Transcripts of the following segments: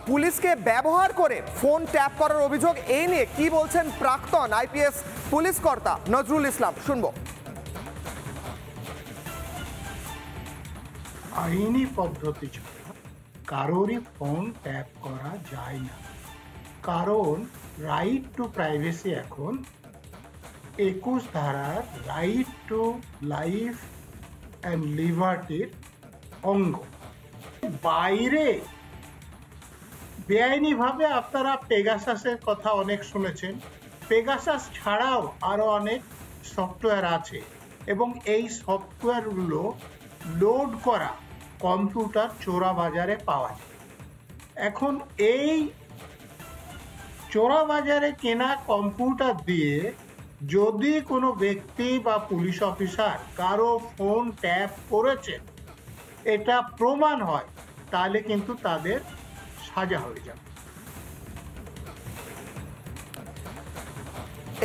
পুলিশকে ব্যবহার করে ফোন ট্যাপ করার অভিযোগ, এই নিয়ে কি বলছেন প্রাক্তন আইপিএস পুলিশ কর্তা নজরুল ইসলাম, শুনবো। আইনি পদ্ধতি ছাড়া কারোরই ফোন ট্যাপ করা যায় না, কারণ রাইট টু প্রাইভেসি এখন 21 ধারার রাইট টু লাইফ অ্যান্ড লিবার্টির অঙ্গ। বাইরে বেআইনিভাবে আপনারা পেগাসাসের কথা অনেক শুনেছেন। পেগাসাস ছাড়াও আরো অনেক সফটওয়্যার আছে এবং এই সফটওয়্যারগুলো লোড করা কম্পিউটার চোরা বাজারে পাওয়া যায়। এখন এই চোরা বাজারে কেনা কম্পিউটার দিয়ে যদি কোনো ব্যক্তি বা পুলিশ অফিসার কারো ফোন ট্যাপ করেছেন, এটা প্রমাণ হয়, তাহলে কিন্তু তাদের সাজা হয়ে যাবে।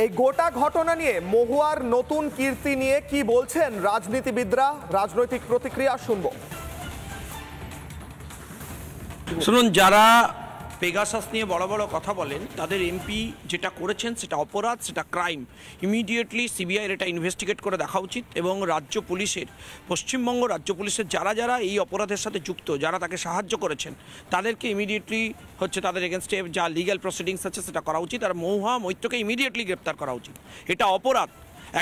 এই গোটা ঘটনা নিয়ে মহুয়ার নতুন কীর্তি নিয়ে কি বলছেন রাজনীতিবিদরা, রাজনৈতিক প্রতিক্রিয়া শুনবো। শুনুন, যারা পেগাসাস নিয়ে বড় বড় কথা বলেন তাদের এমপি যেটা করেছেন সেটা অপরাধ, সেটা ক্রাইম। ইমিডিয়েটলি সিবিআইয়ের এটা ইনভেস্টিগেট করে দেখা উচিত এবং রাজ্য পুলিশের, পশ্চিমবঙ্গ রাজ্য পুলিশের যারা যারা এই অপরাধের সাথে যুক্ত, যারা তাকে সাহায্য করেছেন, তাদেরকে ইমিডিয়েটলি তাদের এগেনস্টে যা লিগ্যাল প্রসিডিংস আছে সেটা করা উচিত। আর মহুয়া মৈত্রকে ইমিডিয়েটলি গ্রেপ্তার করা উচিত। এটা অপরাধ,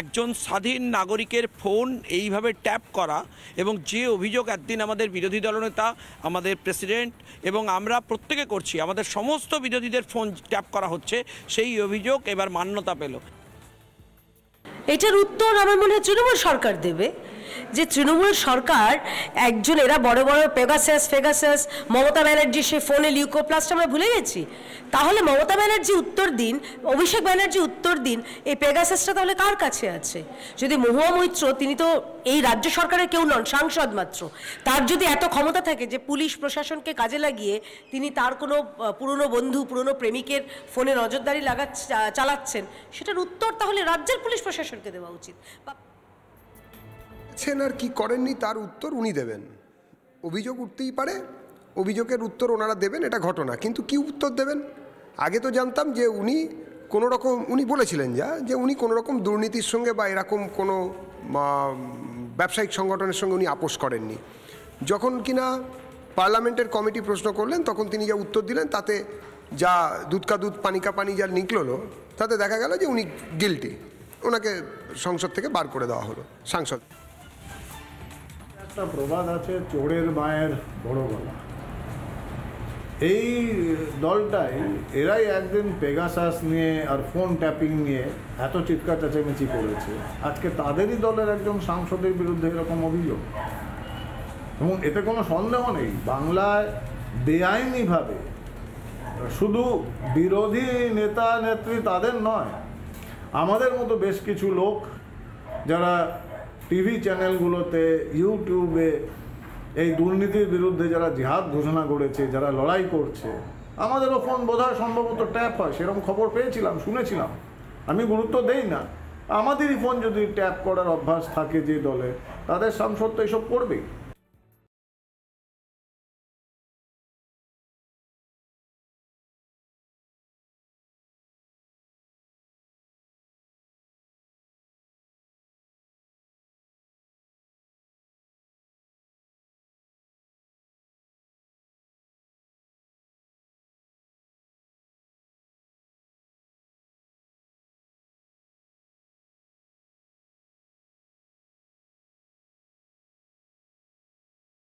একজন স্বাধীন নাগরিকের ফোন এইভাবে ট্যাপ করা। এবং যে অভিযোগ একদিন আমাদের বিরোধী দলনেতা, আমাদের প্রেসিডেন্ট এবং আমরা প্রত্যেকে করছি, আমাদের সমস্ত বিরোধীদের ফোন ট্যাপ করা হচ্ছে, সেই অভিযোগ এবার মান্যতা পেল। এটার উত্তর আমার মনে হয় তৃণমূল সরকার দেবে, যে তৃণমূল সরকার একজন, এরা বড় বড় পেগাসাস মমতা ব্যানার্জি সে ফোনে লিউকোপ্লাস্ট আমরা ভুলে গেছি। তাহলে মমতা ব্যানার্জি উত্তর দিন, অভিষেক ব্যানার্জি উত্তর দিন, এই পেগাসাসটা তাহলে কার কাছে আছে? যদি মহুয়া মৈত্র, তিনি তো এই রাজ্য সরকারের কেউ নন, সাংসদ মাত্র, তার যদি এত ক্ষমতা থাকে যে পুলিশ প্রশাসনকে কাজে লাগিয়ে তিনি তার কোনো পুরনো বন্ধু, পুরনো প্রেমিকের ফোনে নজরদারি চালাচ্ছেন, সেটার উত্তর তাহলে রাজ্যের পুলিশ প্রশাসনকে দেওয়া উচিত। আর কি করেননি তার উত্তর উনি দেবেন। অভিযোগ উঠতেই পারে, অভিযোগের উত্তর ওনারা দেবেন, এটা ঘটনা। কিন্তু কি উত্তর দেবেন? আগে তো জানতাম যে উনি কোনো রকম, উনি বলেছিলেন যে উনি কোনো রকম দুর্নীতির সঙ্গে বা এরকম কোনো ব্যবসায়িক সংগঠনের সঙ্গে উনি আপোষ করেননি। যখন কিনা পার্লামেন্টের কমিটি প্রশ্ন করলেন, তখন তিনি যা উত্তর দিলেন তাতে যা দুধ কা দুধ পানি কা পানি যা নিকলো, তাতে দেখা গেল যে উনি গিল্টি, ওনাকে সংসদ থেকে বার করে দেওয়া হলো সাংসদ। একটা প্রবাদ আছে, চোরের মায়ের বড় গলা। এই দলটাই, এরাই একদিন পেগাসাস নিয়ে আর ফোন ট্যাপিং নিয়ে এত চিৎকার চেঁচামেচি করেছে। আজকে তাদেরই দলের একজন সাংসদের বিরুদ্ধে এরকম অভিযোগ, এবং এতে কোনো সন্দেহ নেই বাংলায় বেআইনিভাবে শুধু বিরোধী নেতা নেত্রী তাদের নয়, আমাদের মতো বেশ কিছু লোক যারা টিভি চ্যানেলগুলোতে, ইউটিউবে এই দুর্নীতির বিরুদ্ধে যারা জিহাদ ঘোষণা করেছে, যারা লড়াই করছে, আমাদেরও ফোন বোধহয় সম্ভবত ট্যাপ হয়, সেরকম খবর পেয়েছিলাম, শুনেছিলাম। আমি গুরুত্ব দেই না। আমাদেরই ফোন যদি ট্যাপ করার অভ্যাস থাকে যে দলে, তাদের সাংসদ তো এসব করবেই।